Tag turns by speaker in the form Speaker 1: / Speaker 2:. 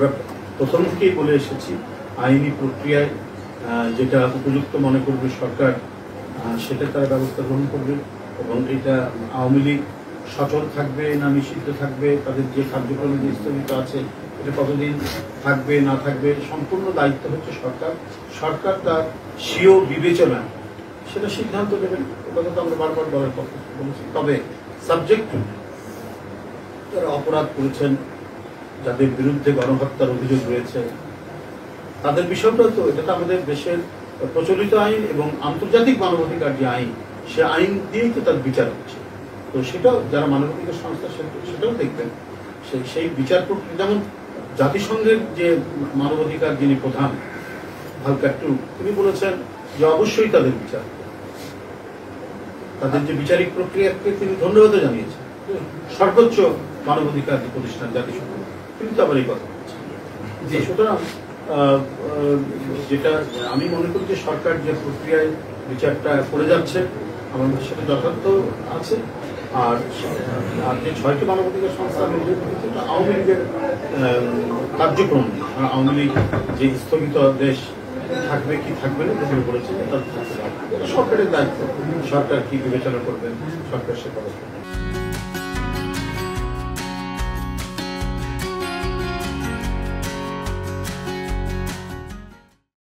Speaker 1: আমরা প্রথম থেকেই বলে এসেছি আইনি প্রক্রিয়ায় যেটা উপযুক্ত মনে করবে সরকার সেটা তারা ব্যবস্থা গ্রহণ করবে এবং এটা আওয়ামী লীগ সচল থাকবে না নিষিদ্ধ থাকবে, তাদের যে কার্যক্রম স্থগিত আছে এটা কতদিন থাকবে না থাকবে সম্পূর্ণ দায়িত্ব হচ্ছে সরকার। সরকার তার স্বীয় বিবেচনা সেটা সিদ্ধান্ত দেবেন, কথা তো আমরা বারবার বলার কথা বলেছি। তবে সাবজেক্ট যারা অপরাধ করেছেন, যাদের বিরুদ্ধে গণহত্যার অভিযোগ রয়েছে, তাদের বিষয়টা তো এটা তো আমাদের দেশের প্রচলিত আইন এবং আন্তর্জাতিক মানবাধিকার যে আইন সে আইন দিয়েই তো তার বিচার হচ্ছে। তো সেটাও যারা মানবাধিকার সংস্থা সেটাও দেখবেন সেই বিচার প্রক্রিয়া, যেমন জাতিসংঘের যে মানবাধিকার যিনি প্রধান ভালকার টু তিনি বলেছেন যে অবশ্যই তাদের বিচার, তাদের যে বিচারিক প্রক্রিয়াকে তিনি ধন্যবাদ জানিয়েছেন। সর্বোচ্চ মানবাধিকার প্রতিষ্ঠান জাতিসংঘ তিনি তো আবার এই কথা বলছেন। সুতরাং যেটা আমি মনে করি যে সরকার যে প্রক্রিয়ায় বিচারটা করে যাচ্ছে আমার মধ্যে সেটা যথার্থ আছে। আর যে 6টি মানবাধিকার সংস্থা আওয়ামী লীগের কার্যক্রম, আওয়ামী লীগ যে স্থগিত দেশ থাকবে কি থাকবে না সেগুলো বলেছে, সরকারের দায়িত্ব, সরকার কি বিবেচনা করবেন সরকার সে পদক্ষেপ।